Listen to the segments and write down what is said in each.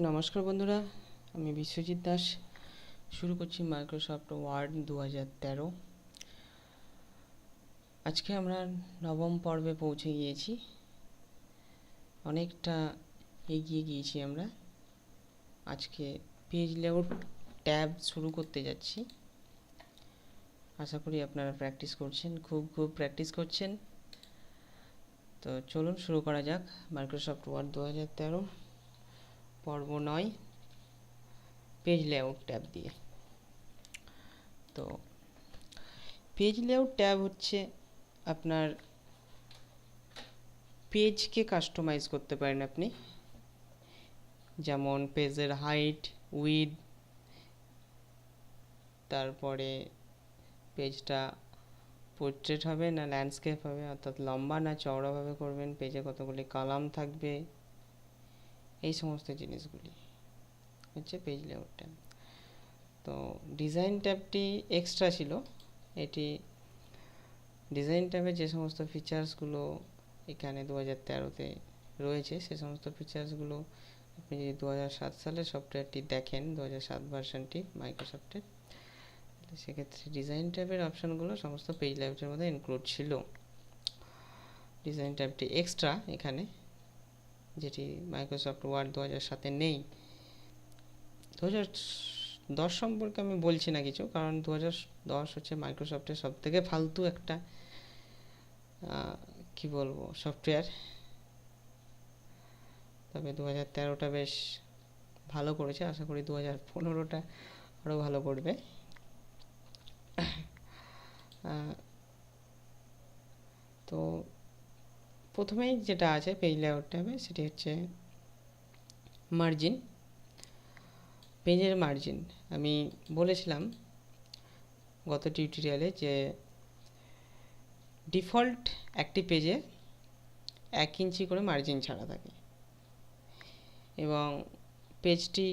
নমস্কার বন্ধুরা, আমি বিশ্বজিৎ দাস। শুরু করছি মাইক্রোসফট ওয়ার্ড 2013। আজকে আমরা নবম পর্বে পৌঁছে গিয়েছি, অনেকটা এগিয়ে গিয়েছি আমরা। আজকে পেজ লেআউট ট্যাব শুরু করতে যাচ্ছি। আশা করি আপনারা প্র্যাকটিস করছেন, খুব প্র্যাকটিস করছেন। তো চলুন শুরু করা যাক মাইক্রোসফট ওয়ার্ড 2013 পর্ব 9, পেজ লেআউট ট্যাব দিয়ে। তো পেজ লেআউট ট্যাব হচ্ছে আপনার পেজকে কাস্টমাইজ করতে পারেন আপনি, যেমন পেজের হাইট, উইডথ, তারপরে পেজটা পোর্ট্রেট হবে না ল্যান্ডস্কেপ হবে, অর্থাৎ লম্বা না চওড়াভাবে করবেন, পেজে কতগুলি কলাম থাকবে, এই সমস্ত জিনিসগুলি হচ্ছে পেজ লেআউট ট্যাব। তো ডিজাইন ট্যাবটি এক্সট্রা ছিল। এটি ডিজাইন ট্যাবে যে সমস্ত ফিচার্সগুলো এখানে 2013-তে রয়েছে, সে সমস্ত ফিচার্সগুলো আপনি যদি 2007 সালের সফটওয়্যারটি দেখেন, 2007 ভার্সনটি মাইক্রোসফটের, সেক্ষেত্রে ডিজাইন ট্যাবের অপশানগুলো সমস্ত পেজ লেআউটের মধ্যে ইনক্লুড ছিল। ডিজাইন ট্যাবটি এক্সট্রা এখানে, যেটি মাইক্রোসফট ওয়ার্ড 2007-এ নেই। 2010 সম্পর্কে আমি বলছি না কিছু, কারণ 2010 হচ্ছে মাইক্রোসফটের সবথেকে ফালতু একটা কি বলবো সফটওয়্যার। তবে 2013টা বেশ ভালো করেছে, আশা করি 2015টা আরও ভালো করবে। তো প্রথমেই যেটা আছে পেজ লেআউট ট্যাবে, সেটি হচ্ছে মার্জিন। পেজের মার্জিন আমি বলেছিলাম গত টিউটোরিয়ালে যে ডিফল্ট একটি পেজে 1 ইঞ্চি করে মার্জিন ছাড়া থাকে, এবং পেজটি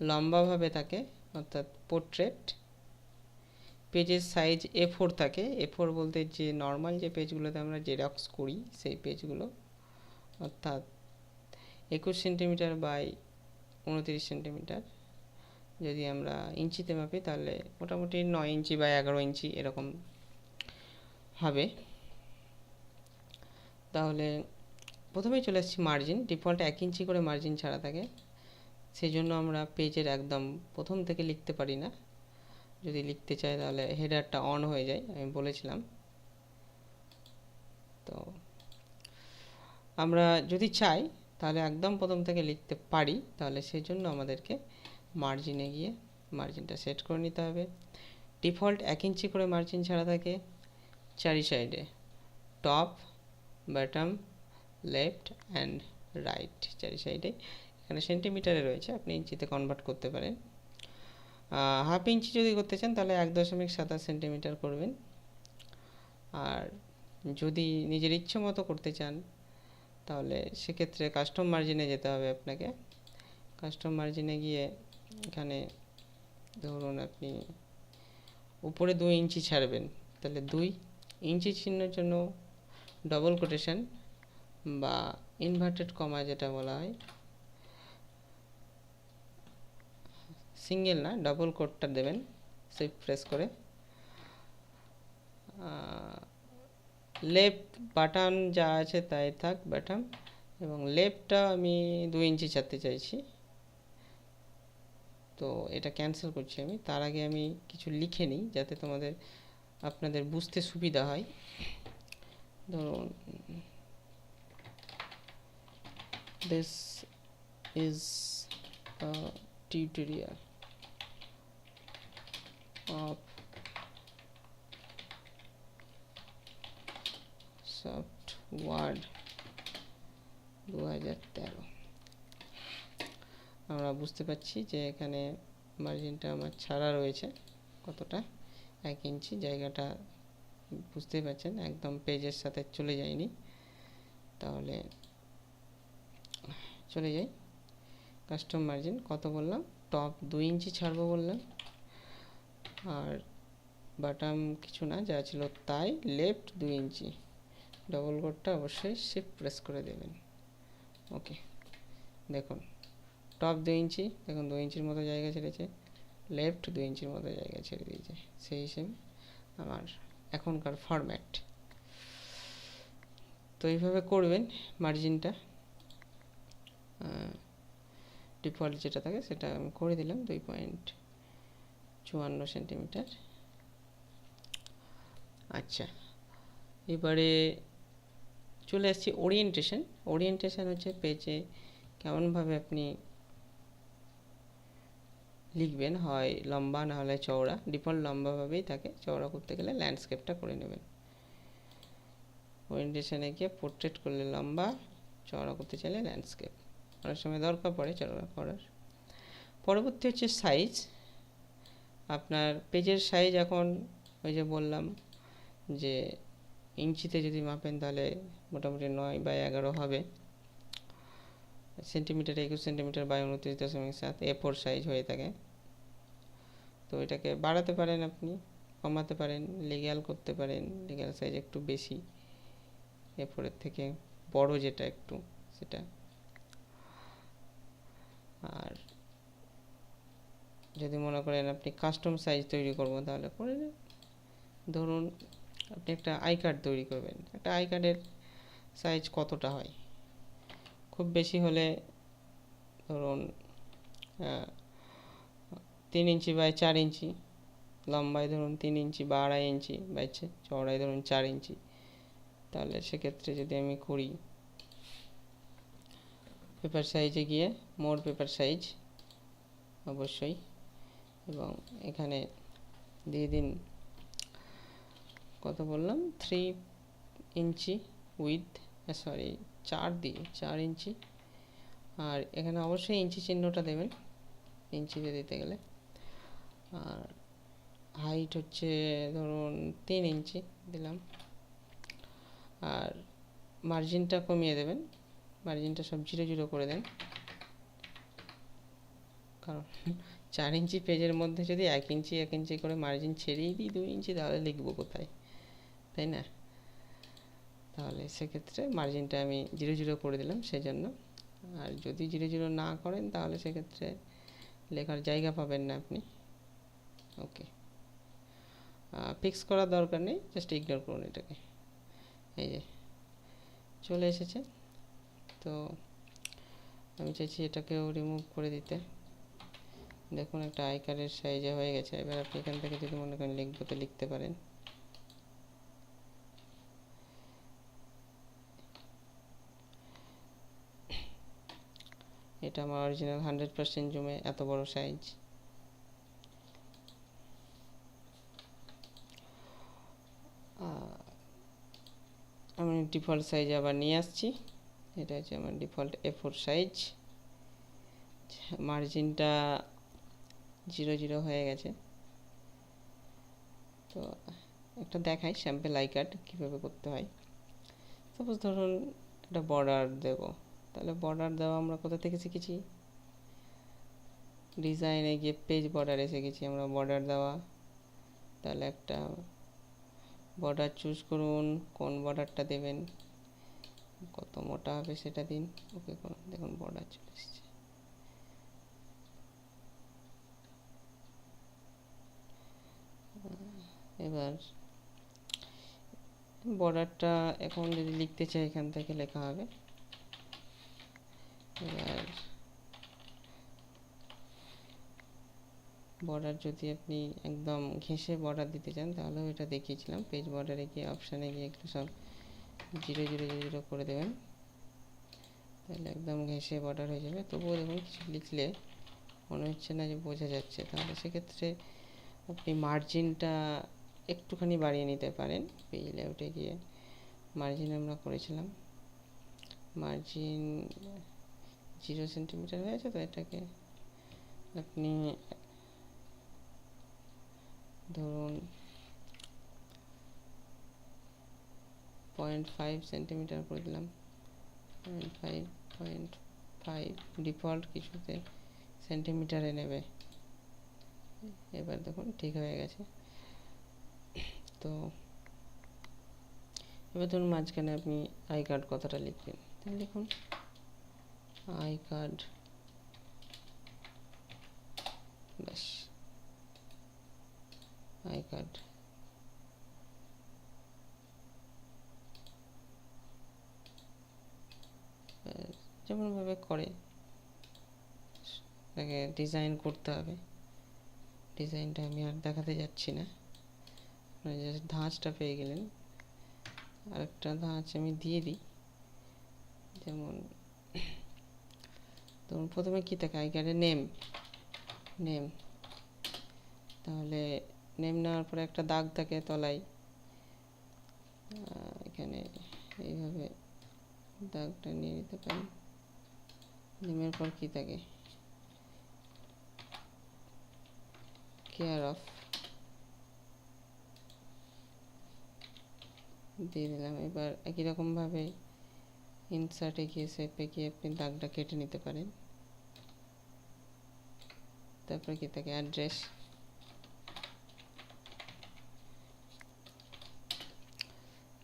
লম্বাভাবে থাকে, অর্থাৎ পোর্ট্রেট। পেজের সাইজ A4 থাকে। A4 বলতে যে নর্মাল যে পেজগুলোতে আমরা জেরক্স করি সেই পেজগুলো, অর্থাৎ 21 সেন্টিমিটার বাই 29 সেন্টিমিটার। যদি আমরা ইঞ্চিতে মাপি তাহলে মোটামুটি 9 ইঞ্চি বা 11 ইঞ্চি এরকম হবে। তাহলে প্রথমেই চলে আসছি মার্জিন। ডিফল্ট 1 ইঞ্চি করে মার্জিন ছাড়া থাকে, সেই জন্য আমরা পেজের একদম প্রথম থেকে লিখতে পারি না। যদি লিখতে চাই তাহলে হেডারটা অন হয়ে যায়, আমি বলেছিলাম। তো আমরা যদি চাই তাহলে একদম প্রথম থেকে লিখতে পারি, তাহলে সেই জন্য আমাদেরকে মার্জিনে গিয়ে মার্জিনটা সেট করে নিতে হবে। ডিফল্ট 1 ইঞ্চি করে মার্জিন ছাড়া থাকে চারি সাইডে, top, bottom, left and right, চারি সাইডে। এখানে সেন্টিমিটারে রয়েছে, আপনি ইঞ্চিতে কনভার্ট করতে পারেন। হাফ ইঞ্চি যদি করতে চান তাহলে 1.27 সেন্টিমিটার করবেন। আর যদি নিজের ইচ্ছে মতো করতে চান তাহলে সেক্ষেত্রে কাস্টম মার্জিনে যেতে হবে আপনাকে। কাস্টম মার্জিনে গিয়ে এখানে ধরুন আপনি উপরে 2 ইঞ্চি ছাড়বেন, তাহলে 2 ইঞ্চি চিহ্নের জন্য ডবল কোটেশন বা ইনভার্টেড কমা যেটা বলা হয়, সিঙ্গেল না ডবল কোটটা দেবেন শিফট প্রেস করে। লেফট বাটন যা আছে তাই থাক, বাটন, এবং লেফটটা আমি 2 ইঞ্চি ছাড়তে চাইছি, তো এটা ক্যান্সেল করছি আমি। তার আগে আমি কিছু লিখে নিই যাতে আপনাদের বুঝতে সুবিধা হয়। ধরুন this is a tutorial of soft word 2013। আমরা বুঝতে পারছি যে এখানে মার্জিনটা আমার ছাড়া রয়েছে কতটা, 1 ইঞ্চি। জায়গাটা বুঝতেই পারছেন, একদম পেজের সাথে চলে যায়নি। তাহলে চলে যাই কাস্টম মার্জিন কত বললাম, টপ 2 ইঞ্চি ছাড়বো বললাম, আর বাটাম কিছু না, যা ছিল তাই। লেফট 2 ইঞ্চি, ডবল কোটটা অবশ্যই শিফট প্রেস করে দেবেন। ওকে, দেখুন টপ 2 ইঞ্চি, দেখুন 2 ইঞ্চির মতো জায়গা ছেড়েছে, লেফট 2 ইঞ্চির মতো জায়গা ছেড়ে দিয়েছে। সেই হিসেবে আমার এখনকার ফরম্যাট। তো এইভাবে করবেন মার্জিনটা। ডিফল্ট যেটা থাকে সেটা আমি করে দিলাম 2.54 সেন্টিমিটার। আচ্ছা, এবারে চলে আসছি ওরিয়েন্টেশন। ওরিয়েন্টেশন হচ্ছে পেজে কেমনভাবে আপনি লিখবেন, হয় লম্বা না হলে চওড়া। ডিফল্ট লম্বাভাবেই থাকে, চওড়া করতে গেলে ল্যান্ডস্কেপটা করে নেবেন। ওরিয়েন্টেশনে গিয়ে পোর্ট্রেট করলে লম্বা, চওড়া করতে চাইলে ল্যান্ডস্কেপ। অনেক সময় দরকার পড়ে চওড়া করার। পরবর্তী হচ্ছে সাইজ। আপনার পেজের সাইজ এখন ওই যে বললাম যে ইঞ্চিতে যদি মাপেন তাহলে মোটামুটি 9/11 হবে, centimetre 21 centimetre by 29.7 A4 size হয়ে থাকে। তো এটাকে বাড়াতে পারেন, আপনি কমাতে পারেন, লিগ্যাল করতে পারেন। লিগ্যাল সাইজ একটু বেশি, A4 এর থেকে বড় যেটা একটু সেটা। আর যদি মনে করেন আপনি কাস্টম সাইজ তৈরি করব তাহলে করে নেন। ধরুন আপনি একটা আই কার্ড তৈরি করবেন, একটা আই কার্ডের সাইজ কতটা হয়? খুব বেশি হলে ধরুন 3 ইঞ্চি বাই 4 ইঞ্চি, লম্বায় ধরুন 3 ইঞ্চি বা 2.5 ইঞ্চি বাই চওড়ায় ধরুন 4 ইঞ্চি। তাহলে সেক্ষেত্রে যদি আমি করি পেপার সাইজে গিয়ে মোর পেপার সাইজ অবশ্যই, এবং এখানে দিয়ে দিন কত বললাম 3 ইঞ্চি উইথ, 4 ইঞ্চি। আর এখানে অবশ্যই ইঞ্চি চিহ্নটা দেবেন ইঞ্চিতে দিতে গেলে। আর হাইট হচ্ছে ধরুন 3 ইঞ্চি দিলাম। আর মার্জিনটা কমিয়ে দেবেন, মার্জিনটা সব 0 করে দেন, কারণ 4 ইঞ্চি পেজের মধ্যে যদি 1 ইঞ্চি 1 ইঞ্চি করে মার্জিন ছেড়েই দিই 2 ইঞ্চি, তাহলে লিখবো কোথায়, তাই না? তাহলে সেক্ষেত্রে মার্জিনটা আমি 0 করে দিলাম সেজন্য। আর যদি 0 না করেন তাহলে সেক্ষেত্রে লেখার জায়গা পাবেন না আপনি। ওকে, ফিক্স করার দরকার নেই, জাস্ট ইগনোর করুন এটাকে। এই যে চলে এসেছে। তো আমি চাইছি এটাকেও রিমুভ করে দিতে। দেখুন একটা আই কার্ডের সাইজে হয়ে গেছে। এবার আপনি এখান থেকে যদি মনে করেন লিখবো তো লিখতে পারেন। এটা আমার অরিজিনাল 100% জুমে এত বড় সাইজ। আমি ডিফল্ট সাইজ আবার নিয়ে আসছি। এটা হচ্ছে আমার ডিফল্ট A4 সাইজ। মার্জিনটা 0 হয়ে গেছে। তো একটা দেখাই স্যাম্পল আই কার্ড কীভাবে করতে হয়। সাপোজ ধরুন একটা বর্ডার দেব, তাহলে বর্ডার দেওয়া আমরা কোথা থেকে শিখেছি? ডিজাইনে গিয়ে পেজ বর্ডারে শিখেছি আমরা বর্ডার দেওয়া। তাহলে একটা বর্ডার চুজ করুন, কোন বর্ডারটা দেবেন, কত মোটা হবে সেটা দিন, ওকে করুন। দেখুন বর্ডার চলে এসেছে। এবার বর্ডারটা এখন যদি লিখতে চাই এখান থেকে লেখা হবে। এবার বর্ডার যদি আপনি একদম ঘেঁষে বর্ডার দিতে চান তাহলেও এটা দেখিয়েছিলাম। পেজ বর্ডারে গিয়ে অপশানে গিয়ে একটু সব 0 করে দেবেন, তাহলে একদম ঘেঁষে বর্ডার হয়ে যাবে। তবুও দেখুন কিছু লিখলে মনে হচ্ছে না যে বোঝা যাচ্ছে, তাহলে সেক্ষেত্রে আপনি মার্জিনটা একটুখানি বাড়িয়ে নিতে পারেন। পেজ লেআউটে গিয়ে মার্জিন আমরা করেছিলাম, মার্জিন 0 সেন্টিমিটার হয়েছে। তো এটাকে আপনি ধরুন 0.5 সেন্টিমিটার করে দিলাম। 0.5 ডিফল্ট কিছুতে সেন্টিমিটারে নেবে। এবার দেখুন ঠিক হয়ে গেছে। তো এবার ধরুন মাঝখানে আপনি আই কার্ড কথাটা লিখবেন, তাহলে লিখুন আই কার্ড, ব্যাস আই কার্ড। যেমনভাবে করে তাকে ডিজাইন করতে হবে, ডিজাইনটা আমি আর দেখাতে যাচ্ছি না, জাস্ট ধাঁচটা পেয়ে গেলেন। আরেকটা ধাঁচ আমি দিয়ে দিই, যেমন ধরুন প্রথমে কী থাকে আই কার্ডে নেম, নেম, তাহলে নেম নেওয়ার পরে একটা দাগ থাকে তলায়, এখানে এইভাবে দাগটা নিয়ে নিতে পারি। নেমের পর কী থাকে কেয়ার অফ দিয়ে দিলাম। এবার একই রকমভাবে ইনসার্টে গিয়ে শেপে গিয়ে আপনি দাগটা কেটে নিতে পারেন। তারপরে কি থাকে অ্যাড্রেস,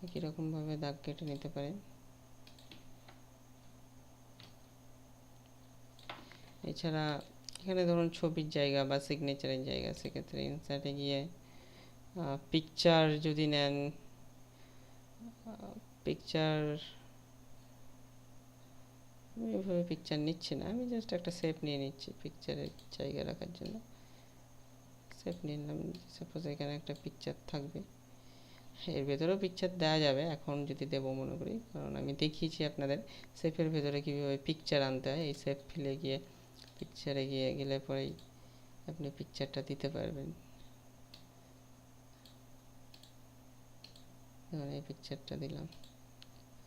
একই রকমভাবে দাগ কেটে নিতে পারেন। এছাড়া এখানে ধরুন ছবির জায়গা বা সিগনেচারের জায়গা, সেক্ষেত্রে ইনসার্টে গিয়ে পিকচার যদি নেন, পিকচার আমি এভাবে পিকচার নিচ্ছি না, আমি জাস্ট একটা শেপ নিয়ে নিচ্ছি পিকচারের জায়গা রাখার জন্য। শেপ নিলাম, সাপোজ এখানে একটা পিকচার থাকবে, এর ভেতরেও পিকচার দেওয়া যাবে এখন যদি দেবো মনে করি, কারণ আমি দেখিয়েছি আপনাদের শেপের ভেতরে কীভাবে পিকচার আনতে হয়। এই শেপ ফিলে গিয়ে পিকচারে গেলে পরেই আপনি পিকচারটা দিতে পারবেন। ধরুন এই পিকচারটা দিলাম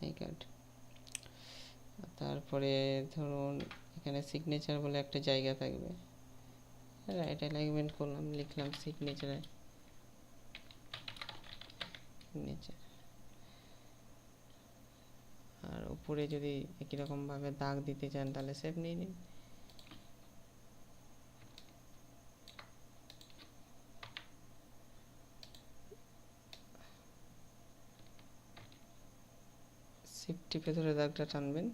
আই কার্ড। তারপরে ধরুন এখানে সিগনেচার বলে একটা জায়গা থাকবে, রাইট অ্যালাইনমেন্ট করলাম, লিখলাম সিগনেচারে সিগনেচার। আর উপরে যদি একই রকমভাবে দাগ দিতে চান তাহলে শেপ নিয়ে নিন। শিফট টিপে ধরে দাগটা টানবেন,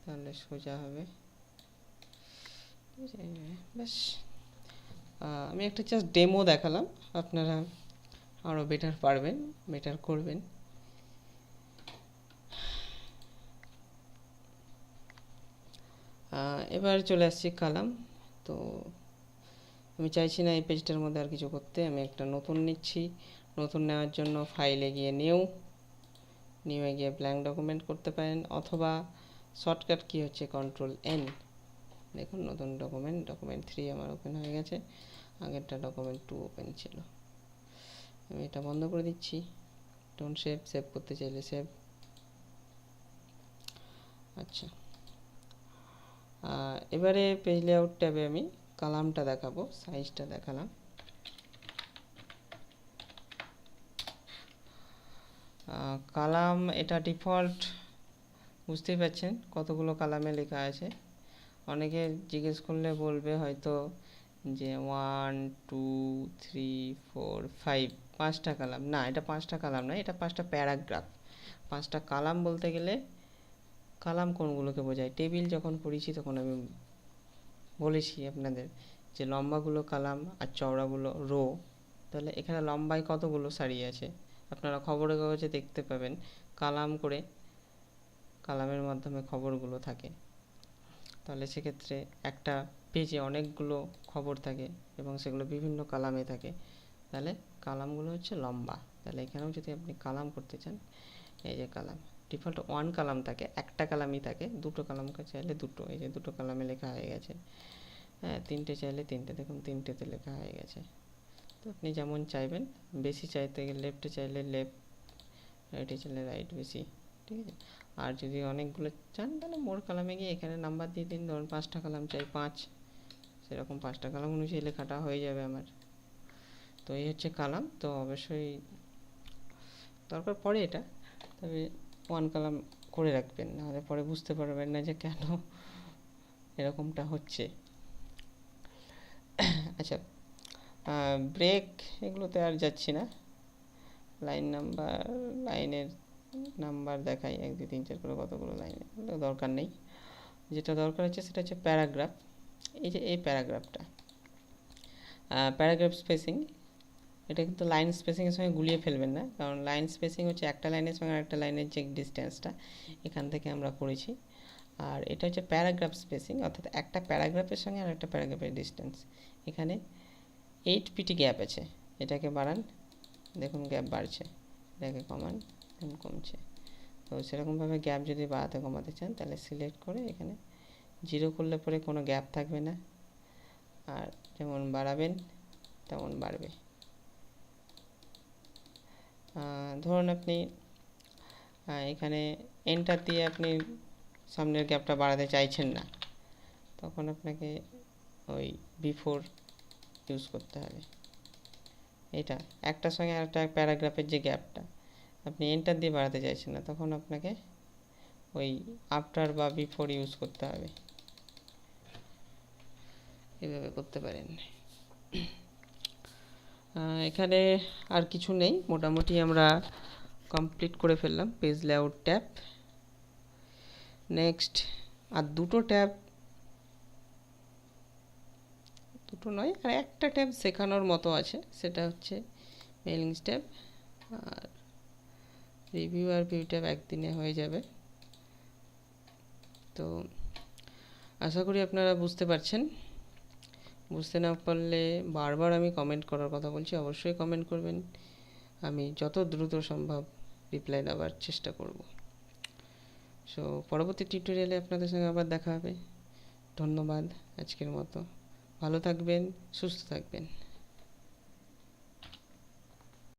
তাহলে সোজা হবে। ব্যাস, আমি একটা জাস্ট ডেমো দেখালাম, আপনারা আরও বেটার পারবেন, বেটার করবেন। এবার চলে আসছি কালাম। তো আমি চাইছি না এই পেজটার মধ্যে আর কিছু করতে, আমি একটা নতুন নিচ্ছি। নতুন নেওয়ার জন্য ফাইলে গিয়ে নিউয়ে গিয়ে ব্ল্যাঙ্ক ডকুমেন্ট করতে পারেন, অথবা শর্টকাট কি হচ্ছে Ctrl+N। দেখুন নতুন ডকুমেন্ট, ডকুমেন্ট 3 আমার ওপেন হয়ে গেছে, আগেরটা ডকুমেন্ট 2 ওপেন ছিল। আমি এটা বন্ধ করে দিচ্ছি। ডোন্ট সেভ, সেভ করতে চাইলে সেভ। আচ্ছা, এবারে পেজ লেআউট ট্যাবে আমি কালামটা দেখাবো, সাইজটা দেখালাম। কালাম এটা ডিফল্ট, বুঝতেই পারছেন কতগুলো কালামে লেখা আছে। অনেকে জিজ্ঞেস করলে বলবে হয়তো যে 1 2 3 4 5 5টা কালাম। না, এটা 5টা কালাম না, এটা 5টা প্যারাগ্রাফ। 5টা কালাম বলতে গেলে কালাম কোনগুলোকে বোঝায়, টেবিল যখন পড়েছি তখন আমি বলেছি আপনাদের যে লম্বাগুলো কালাম আর চওড়াগুলো রো। তাহলে এখানে লম্বায় কতগুলো সারি আছে আপনারা খবরের কাগজে দেখতে পাবেন, কালাম করে কালামের মাধ্যমে খবরগুলো থাকে। তাহলে সেক্ষেত্রে একটা পেজে অনেকগুলো খবর থাকে এবং সেগুলো বিভিন্ন কালামে থাকে, তাহলে কালামগুলো হচ্ছে লম্বা। তাহলে এখানেও যদি আপনি কালাম করতে চান, এই যে কালাম ডিফল্ট 1 কালাম থাকে, একটা কালামই থাকে, 2টো কালাম চাইলে 2টো, এই যে 2টো কালামে লেখা হয়ে গেছে। হ্যাঁ, 3টে চাইলে 3টে, দেখুন 3টেতে লেখা হয়ে গেছে। তো আপনি যেমন চাইবেন, বেশি চাইতে গেলে লেফটে চাইলে লেফট, রাইটে চাইলে রাইট বেশি, ঠিক আছে। আর যদি অনেকগুলো চান তাহলে মোর কালামে গিয়ে এখানে নাম্বার দিয়ে দিন, ধরুন 5টা কালাম চাই 5, সেরকম 5টা কালাম অনুযায়ী লেখাটা হয়ে যাবে আমার। তো এই হচ্ছে কালাম। তো অবশ্যই দরকার পড়ে এটা, তবে 1 কালাম করে রাখবেন, নাহলে পরে বুঝতে পারবেন না যে কেন এরকমটা হচ্ছে। আচ্ছা, ব্রেক এগুলোতে আর যাচ্ছি না। লাইন নাম্বার, লাইনের নাম্বার দেখাই 1 2 3 4 করে কতগুলো লাইন, দরকার নেই। যেটা দরকার হচ্ছে সেটা হচ্ছে প্যারাগ্রাফ। এই যে এই প্যারাগ্রাফটা, প্যারাগ্রাফ স্পেসিং, এটা কিন্তু লাইন স্পেসিংয়ের সঙ্গে গুলিয়ে ফেলবেন না, কারণ লাইন স্পেসিং হচ্ছে একটা লাইনের সঙ্গে আরেকটা লাইনের যে ডিস্টেন্সটা এখান থেকে আমরা করেছি, আর এটা হচ্ছে প্যারাগ্রাফ স্পেসিং, অর্থাৎ একটা প্যারাগ্রাফের সঙ্গে আর একটা প্যারাগ্রাফের ডিস্টেন্স। এখানে 8 পিটি গ্যাপ আছে, এটাকে বাড়ান, দেখুন গ্যাপ বাড়ছে, এটাকে কমান, দেখুন কমছে। তো সেরকমভাবে গ্যাপ যদি বাড়াতে কমাতে চান তাহলে সিলেক্ট করে এখানে 0 করলে পরে কোনো গ্যাপ থাকবে না, আর যেমন বাড়াবেন তেমন বাড়বে। ধরুন আপনি এখানে এন্টার দিয়ে আপনি সামনের গ্যাপটা বাড়াতে চাইছেন না, তখন আপনাকে ওই বিফোর ইউজ করতে হবে। এটা একটার সঙ্গে আরেকটা প্যারাগ্রাফের যে গ্যাপটা আপনি এন্টার দিয়ে বাড়াতে চাইছেন না, তখন আপনাকে ওই আফটার বা বিফোর ইউজ করতে হবে। এভাবে করতে পারেন। এখানে আর কিছু নেই, মোটামুটি আমরা কমপ্লিট করে ফেললাম পেজ লেআউট ট্যাব। নেক্সট আর দুটো ট্যাব, দুটো নয় আর একটা ট্যাব শেখানোর মতো আছে, সেটা হচ্ছে মেইলিংস ট্যাব, আর রিভিউ আর ভিউ ট্যাব একদিনে হয়ে যাবে। তো আশা করি আপনারা বুঝতে পারছেন। বুঝতে না পারলে বারবার আমি কমেন্ট করার কথা বলছি, অবশ্যই কমেন্ট করবেন, আমি যত দ্রুত সম্ভব রিপ্লাই দেওয়ার চেষ্টা করব। সো পরবর্তী টিউটোরিয়ালে আপনাদের সঙ্গে আবার দেখা হবে। ধন্যবাদ আজকের মতো, ভালো থাকবেন, সুস্থ থাকবেন।